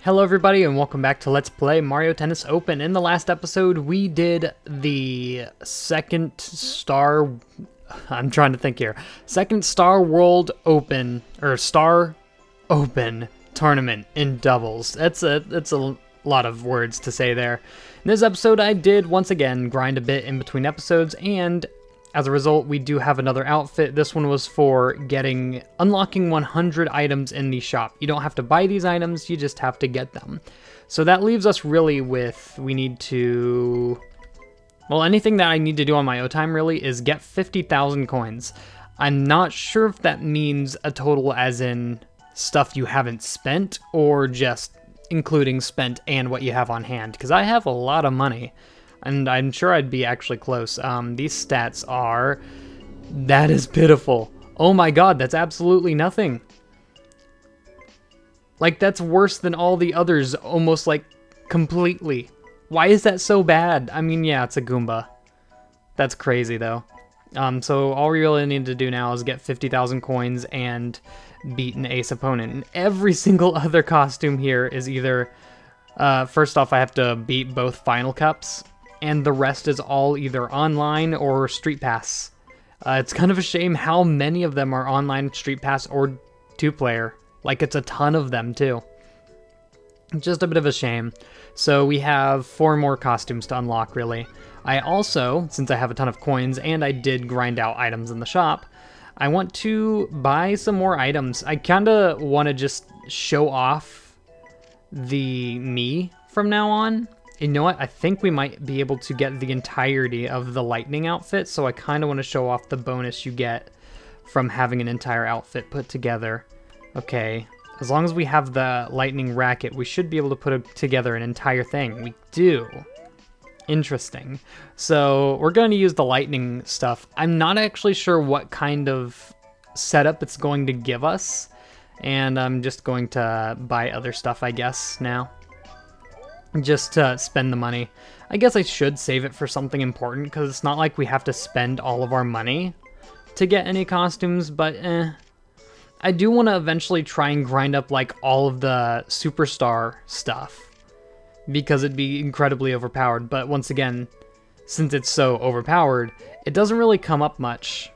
Hello everybody and welcome back to Let's Play Mario Tennis Open. In the last episode we did the second Star World Open or Star Open tournament in doubles. That's a lot of words to say there. In this episode I did once again grind a bit in between episodes, and as a result, we do have another outfit. This one was for unlocking 100 items in the shop. You don't have to buy these items, you just have to get them. So that leaves us really with, anything that I need to do on my O time really is get 50,000 coins. I'm not sure if that means a total as in stuff you haven't spent, or just including spent and what you have on hand, because I have a lot of money. And I'm sure I'd be actually close. These stats are... That is pitiful. Oh my god, that's absolutely nothing. Like, that's worse than all the others, almost like completely. Why is that so bad? I mean, yeah, it's a Goomba. That's crazy, though. So all we really need to do now is get 50,000 coins and beat an ace opponent. And every single other costume here is either... first off, I have to beat both Final Cups, and the rest is all either online or Street Pass. It's kind of a shame how many of them are online, Street Pass, or 2-player. Like, it's a ton of them, too. Just a bit of a shame. So we have 4 more costumes to unlock, really. I also, since I have a ton of coins, and I did grind out items in the shop, I want to buy some more items. I kinda want to just show off the me from now on. You know what? I think we might be able to get the entirety of the lightning outfit, so I kind of want to show off the bonus you get from having an entire outfit put together. Okay, as long as we have the lightning racket, we should be able to put together an entire thing. We do. Interesting. So we're going to use the lightning stuff. I'm not actually sure what kind of setup it's going to give us, and I'm just going to buy other stuff, I guess, now. Just to spend the money. I guess I should save it for something important, because it's not like we have to spend all of our money to get any costumes, but I do want to eventually try and grind up like all of the superstar stuff, because it'd be incredibly overpowered. But once again, since it's so overpowered, it doesn't really come up much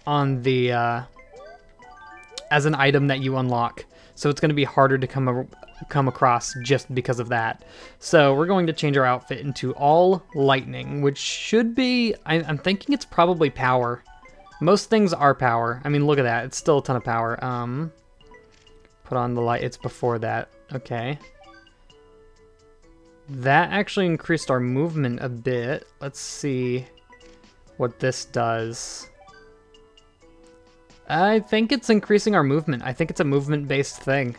on the as an item that you unlock. So it's going to be harder to come across just because of that. So we're going to change our outfit into all lightning, which should be, I'm thinking it's probably power. Most things are power. I mean, look at that. It's still a ton of power. Put on the light. It's before that. Okay. That actually increased our movement a bit. Let's see what this does. I think it's increasing our movement. I think it's a movement-based thing.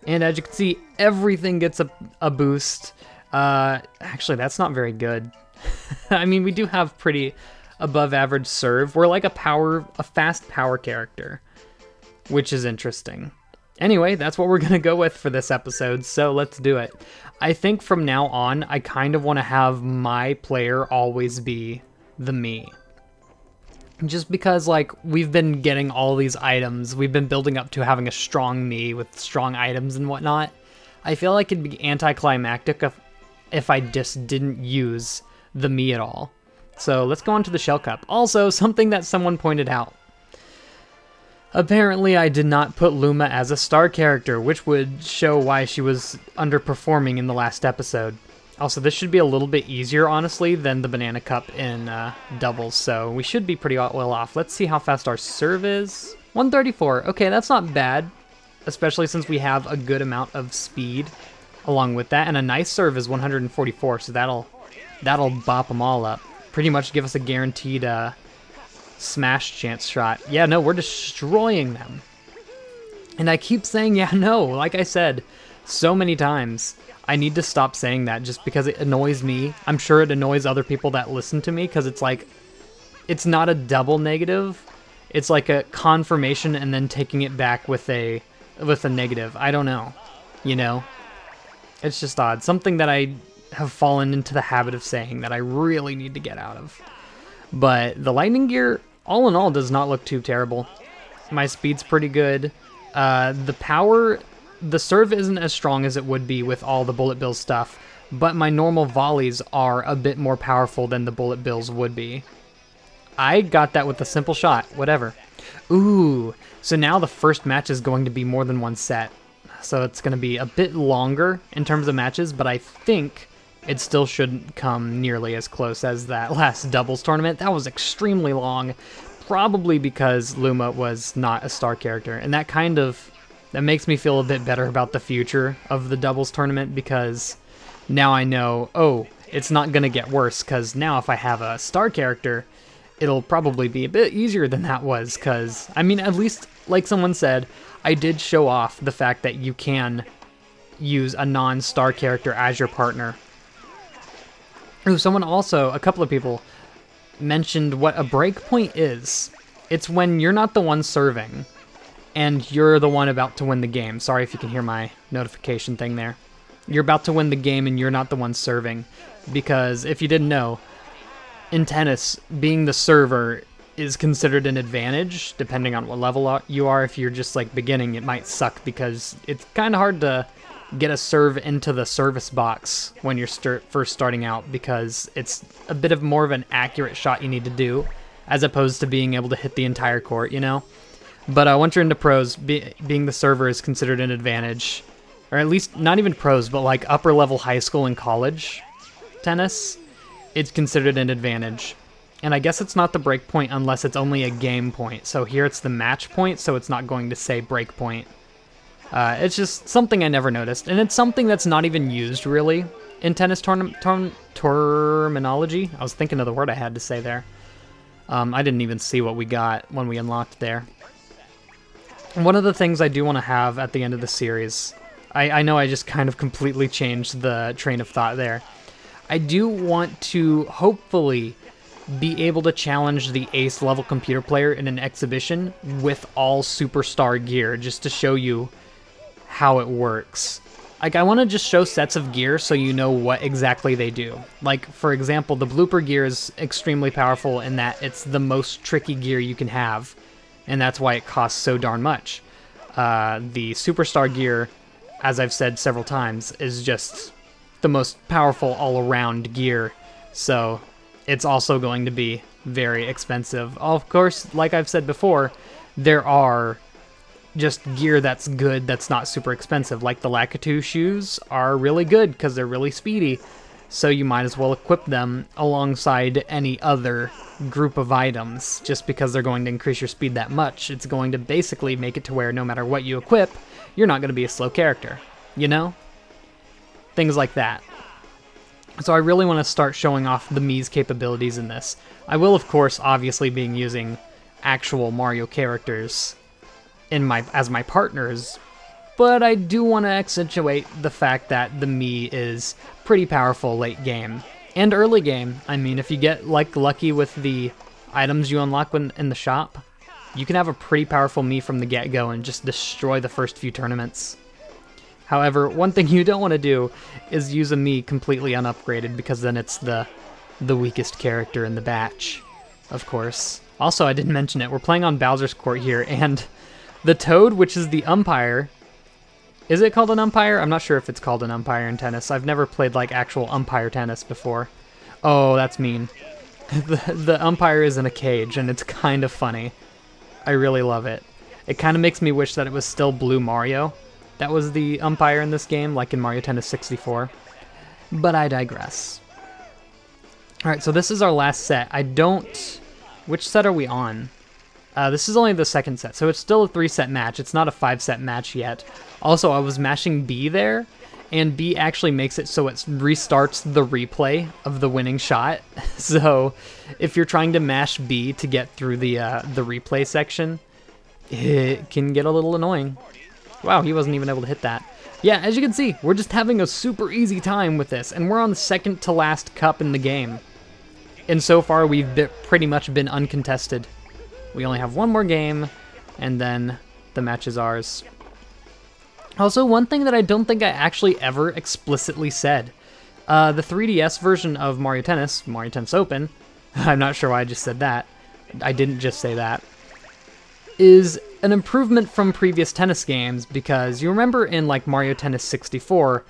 And as you can see, everything gets a boost. Actually, that's not very good. I mean, we do have pretty above-average serve. We're like a fast power character, which is interesting. Anyway, that's what we're going to go with for this episode, so let's do it. I think from now on, I kind of want to have my player always be the me. Just because, like, we've been getting all these items, we've been building up to having a strong me with strong items and whatnot. I feel like it'd be anticlimactic if I just didn't use the me at all. So let's go on to the Shell Cup. Also, something that someone pointed out. Apparently, I did not put Luma as a star character, which would show why she was underperforming in the last episode. Also, this should be a little bit easier, honestly, than the Banana Cup in doubles, so we should be pretty well off. Let's see how fast our serve is. 134. Okay, that's not bad, especially since we have a good amount of speed along with that, and a nice serve is 144, so that'll bop them all up. Pretty much give us a guaranteed smash chance shot. Yeah, no, we're destroying them. And I keep saying, yeah, no, like I said so many times. I need to stop saying that just because it annoys me. I'm sure it annoys other people that listen to me, because it's like, it's not a double negative. It's like a confirmation and then taking it back with a negative. I don't know, you know? It's just odd. Something that I have fallen into the habit of saying that I really need to get out of. But the lightning gear, all in all, does not look too terrible. My speed's pretty good. The power the serve isn't as strong as it would be with all the bullet bill stuff, but my normal volleys are a bit more powerful than the bullet bills would be. I got that with a simple shot, whatever. Ooh, so now the first match is going to be more than one set. So it's going to be a bit longer in terms of matches, but I think it still shouldn't come nearly as close as that last doubles tournament. That was extremely long, probably because Luma was not a star character. And that makes me feel a bit better about the future of the doubles tournament, because now I know, oh, it's not going to get worse, because now if I have a star character, it'll probably be a bit easier than that was, because, I mean, at least, like someone said, I did show off the fact that you can use a non-star character as your partner. Ooh, a couple of people mentioned what a breakpoint is. It's when you're not the one serving, and you're the one about to win the game. Sorry if you can hear my notification thing there. You're about to win the game and you're not the one serving, because if you didn't know, in tennis, being the server is considered an advantage, depending on what level you are. If you're just like beginning, it might suck because it's kind of hard to get a serve into the service box when you're first starting out, because it's a bit of more of an accurate shot you need to do, as opposed to being able to hit the entire court, you know? But once you're into pros, being the server is considered an advantage, or at least not even pros, but like upper level high school and college tennis, it's considered an advantage. And I guess it's not the break point unless it's only a game point. So here it's the match point, so it's not going to say break point. It's just something I never noticed, and it's something that's not even used really in tennis terminology. I was thinking of the word I had to say there. I didn't even see what we got when we unlocked there. One of the things I do want to have at the end of the series, I know I just kind of completely changed the train of thought there. I do want to hopefully be able to challenge the ace level computer player in an exhibition with all superstar gear, just to show you how it works. Like, I want to just show sets of gear so you know what exactly they do. Like, for example, the blooper gear is extremely powerful in that it's the most tricky gear you can have, and that's why it costs so darn much. The superstar gear, as I've said several times, is just the most powerful all-around gear, so it's also going to be very expensive. Of course, like I've said before, there are just gear that's good that's not super expensive. Like the Lakitu shoes are really good because they're really speedy, so you might as well equip them alongside any other group of items. Just because they're going to increase your speed that much, it's going to basically make it to where no matter what you equip, you're not going to be a slow character, you know? Things like that. So I really want to start showing off the Mii's capabilities in this. I will, of course, obviously be using actual Mario characters as my partners, but I do want to accentuate the fact that the Mii is pretty powerful late game and early game. I mean, if you get like lucky with the items you unlock in the shop, you can have a pretty powerful Mii from the get-go and just destroy the first few tournaments. However, one thing you don't want to do is use a Mii completely unupgraded, because then it's the weakest character in the batch, of course. Also, I didn't mention it, we're playing on Bowser's Court here, and the Toad, which is the umpire, is it called an umpire? I'm not sure if it's called an umpire in tennis. I've never played like actual umpire tennis before. Oh, that's mean. The umpire is in a cage, and it's kind of funny. I really love it. It kind of makes me wish that it was still Blue Mario that was the umpire in this game, like in Mario Tennis 64. But I digress. Alright, so this is our last set. Which set are we on? This is only the second set, so it's still a 3-set match. It's not a 5-set match yet. Also, I was mashing B there, and B actually makes it so it restarts the replay of the winning shot. So if you're trying to mash B to get through the replay section, it can get a little annoying. Wow, he wasn't even able to hit that. Yeah, as you can see, we're just having a super easy time with this, and we're on the second to last cup in the game. And so far, we've pretty much been uncontested. We only have one more game, and then the match is ours. Also, one thing that I don't think I actually ever explicitly said. The 3DS version of Mario Tennis Open, I'm not sure why I just said that. I didn't just say that. is an improvement from previous tennis games, because you remember in like Mario Tennis 64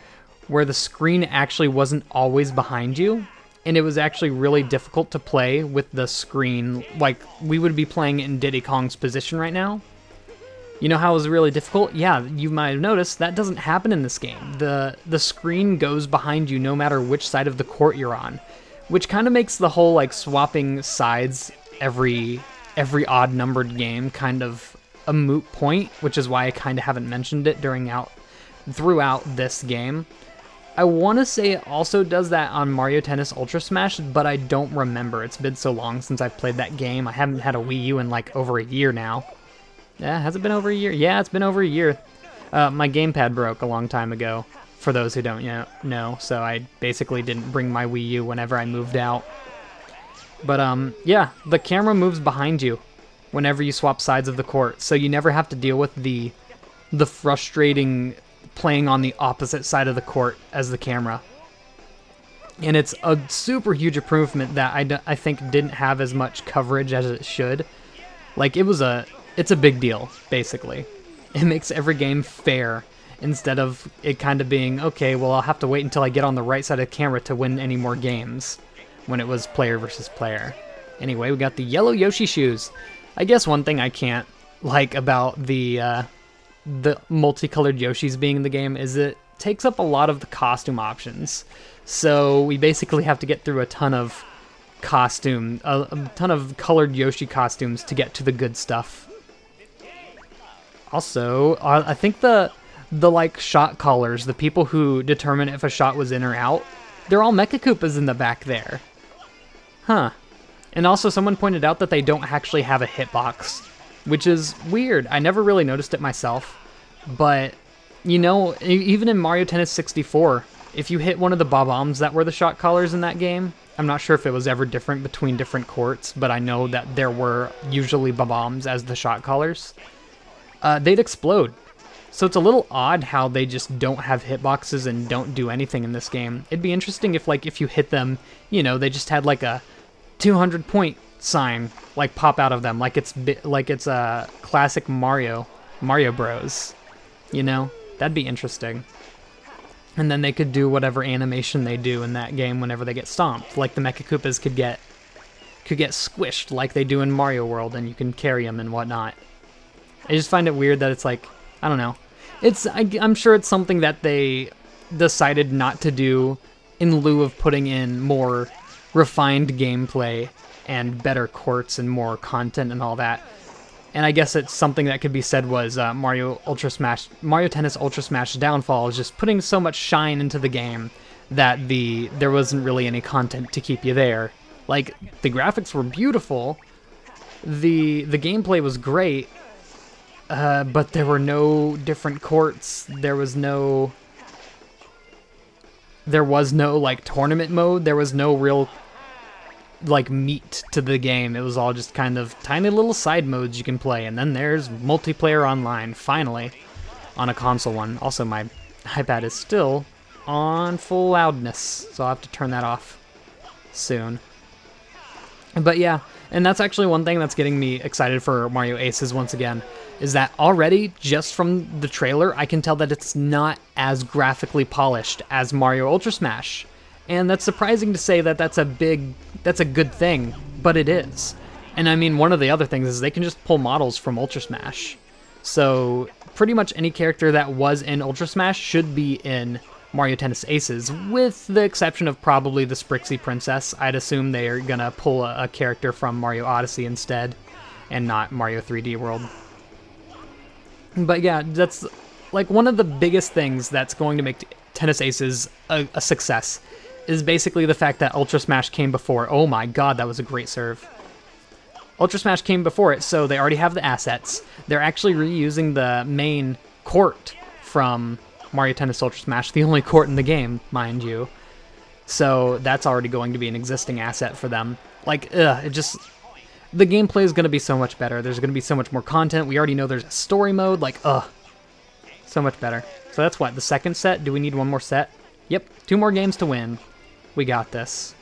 where the screen actually wasn't always behind you, and it was actually really difficult to play with the screen. Like, we would be playing in Diddy Kong's position right now. You know how it was really difficult? Yeah, you might have noticed that doesn't happen in this game. The screen goes behind you no matter which side of the court you're on, which kind of makes the whole like swapping sides every odd numbered game kind of a moot point, which is why I kind of haven't mentioned it throughout this game. I want to say it also does that on Mario Tennis Ultra Smash, but I don't remember. It's been so long since I've played that game. I haven't had a Wii U in like over a year now. Yeah, has it been over a year? Yeah, it's been over a year. My gamepad broke a long time ago, for those who don't know, so I basically didn't bring my Wii U whenever I moved out. But yeah, the camera moves behind you whenever you swap sides of the court, so you never have to deal with the frustrating playing on the opposite side of the court as the camera. And it's a super huge improvement that I think didn't have as much coverage as it should. Like, it's a big deal, basically. It makes every game fair, instead of it kind of being, okay, well, I'll have to wait until I get on the right side of the camera to win any more games, when it was player versus player. Anyway, we got the yellow Yoshi shoes. I guess one thing I can't like about the multicolored Yoshis being in the game is it takes up a lot of the costume options. So we basically have to get through a ton of a ton of colored Yoshi costumes to get to the good stuff. Also, I think the like shot callers, the people who determine if a shot was in or out, they're all Mecha Koopas in the back there. Huh. And also someone pointed out that they don't actually have a hitbox, which is weird. I never really noticed it myself, but you know, even in Mario Tennis 64, if you hit one of the bob-ombs that were the shot callers in that game, I'm not sure if it was ever different between different courts, but I know that there were usually bob-ombs as the shot callers, they'd explode. So it's a little odd how they just don't have hitboxes and don't do anything in this game. It'd be interesting if, like, if you hit them, you know, they just had like a 200 point sign like pop out of them, like it's a classic Mario Bros. You know, that'd be interesting. And then they could do whatever animation they do in that game whenever they get stomped, like the Mecha Koopas could get squished like they do in Mario World, and you can carry them and whatnot. I just find it weird that it's like, I don't know. I'm sure it's something that they decided not to do in lieu of putting in more refined gameplay and better courts and more content and all that. And I guess it's something that could be said was Mario Tennis Ultra Smash downfall is just putting so much shine into the game that there wasn't really any content to keep you there. Like, the graphics were beautiful, the gameplay was great, but there were no different courts. There was no like tournament mode. There was no real like meat to the game. It was all just kind of tiny little side modes you can play, and then there's multiplayer online, finally, on a console one. Also, my iPad is still on full loudness, so I'll have to turn that off soon. But yeah, and that's actually one thing that's getting me excited for Mario Aces once again, is that already, just from the trailer, I can tell that it's not as graphically polished as Mario Ultra Smash. And that's surprising to say that that's a good thing, but it is. And I mean, one of the other things is they can just pull models from Ultra Smash. So pretty much any character that was in Ultra Smash should be in Mario Tennis Aces, with the exception of probably the Sprixie Princess. I'd assume they are gonna pull a character from Mario Odyssey instead, and not Mario 3D World. But yeah, that's like one of the biggest things that's going to make Tennis Aces a success, is basically the fact that Ultra Smash came before. Oh my god, that was a great serve. Ultra Smash came before it, so they already have the assets. They're actually reusing the main court from Mario Tennis Ultra Smash, the only court in the game, mind you. So that's already going to be an existing asset for them. Like, the gameplay is going to be so much better. There's going to be so much more content. We already know there's a story mode. Like, so much better. So that's what, the second set? Do we need one more set? Yep, 2 more games to win. We got this.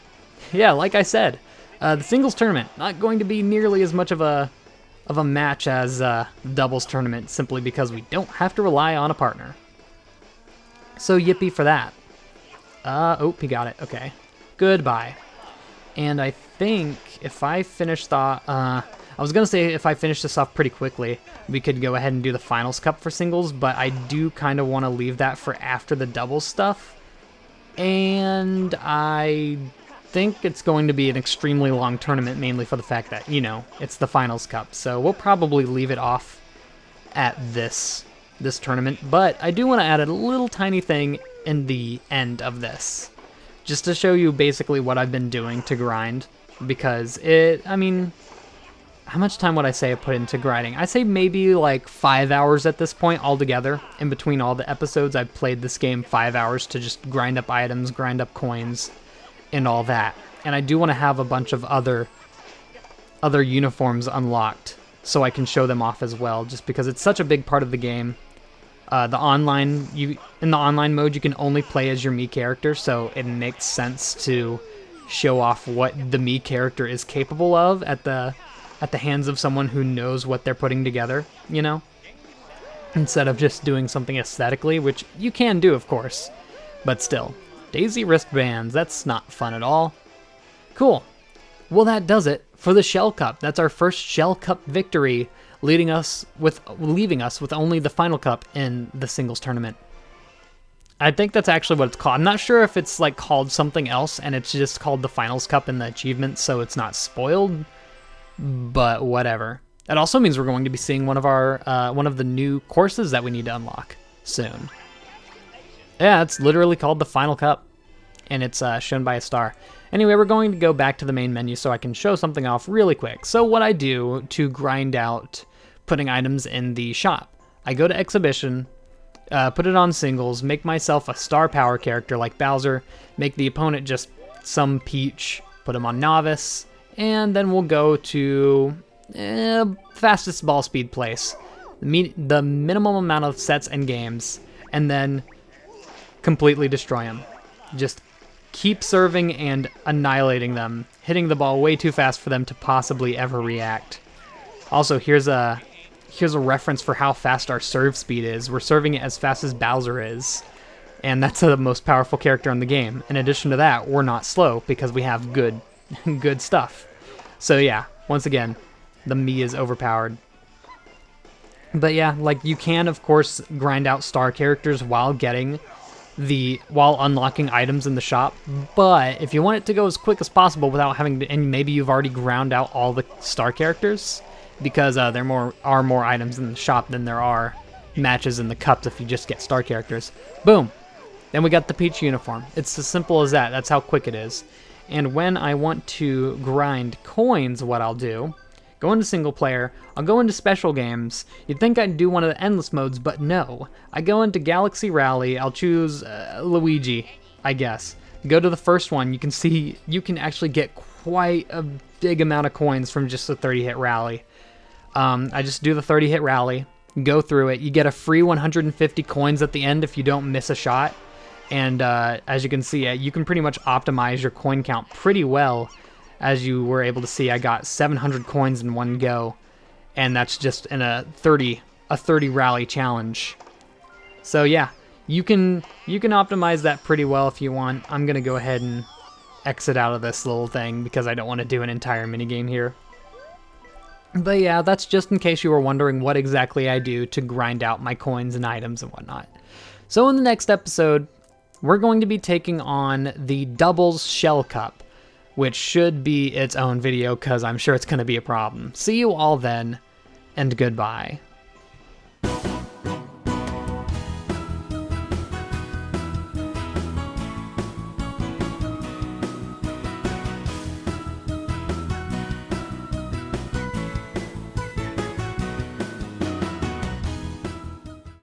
Yeah, like I said, the singles tournament, not going to be nearly as much of a of a match as the doubles tournament, simply because we don't have to rely on a partner. So yippee for that. Oh, he got it. Okay. Goodbye. And I think if I finish the... I was going to say if I finish this off pretty quickly, we could go ahead and do the Finals Cup for singles, but I do kind of want to leave that for after the doubles stuff. And I think it's going to be an extremely long tournament, mainly for the fact that, you know, it's the Finals Cup. So we'll probably leave it off at this tournament, but I do want to add a little tiny thing in the end of this, just to show you basically what I've been doing to grind, because I mean, how much time would I say I put into grinding? I say maybe like 5 hours at this point altogether. In between all the episodes, I've played this game 5 hours to just grind up items, grind up coins, and all that. And I do want to have a bunch of other uniforms unlocked so I can show them off as well, just because it's such a big part of the game. In the online mode, you can only play as your Mii character, so it makes sense to show off what the Mii character is capable of at the hands of someone who knows what they're putting together, you know? Instead of just doing something aesthetically, which you can do, of course, but still. Daisy wristbands, that's not fun at all. Cool. Well, that does it for the Shell Cup. That's our first Shell Cup victory, leaving us with only the Final Cup in the singles tournament. I think that's actually what it's called. I'm not sure if it's like called something else and it's just called the Finals Cup in the achievements, so it's not spoiled, but whatever. That also means we're going to be seeing one of the new courses that we need to unlock soon. Yeah, it's literally called the Final Cup, and it's shown by a star. Anyway, we're going to go back to the main menu so I can show something off really quick. So what I do to grind out putting items in the shop, I go to Exhibition, put it on singles, make myself a star power character like Bowser, make the opponent just some Peach, put him on Novice, and then we'll go to fastest ball speed place, the minimum amount of sets and games, and then completely destroy them. Just keep serving and annihilating them, hitting the ball way too fast for them to possibly ever react. Also, here's a reference for how fast our serve speed is. We're serving it as fast as Bowser is, and that's the most powerful character in the game. In addition to that, we're not slow because we have good stuff. So yeah, once again, the Mii is overpowered. But yeah, like you can of course grind out star characters while unlocking items in the shop, but if you want it to go as quick as possible without having to, and maybe you've already ground out all the star characters, because there are more items in the shop than there are matches in the cups if you just get star characters. Boom! Then we got the Peach uniform. It's as simple as that. That's how quick it is. And when I want to grind coins, what I'll do, go into single player, I'll go into special games. You'd think I'd do one of the endless modes, but no. I go into Galaxy Rally, I'll choose Luigi, I guess. Go to the first one, you can see you can actually get quite a big amount of coins from just a 30-hit rally. I just do the 30-hit rally, go through it. You get a free 150 coins at the end if you don't miss a shot. And as you can see, you can pretty much optimize your coin count pretty well. As you were able to see, I got 700 coins in one go, and that's just in a 30 rally challenge. So yeah, you can optimize that pretty well if you want. I'm gonna go ahead and exit out of this little thing because I don't want to do an entire minigame here. But yeah, that's just in case you were wondering what exactly I do to grind out my coins and items and whatnot. So in the next episode, we're going to be taking on the Doubles Shell Cup, which should be its own video because I'm sure it's going to be a problem. See you all then, and goodbye.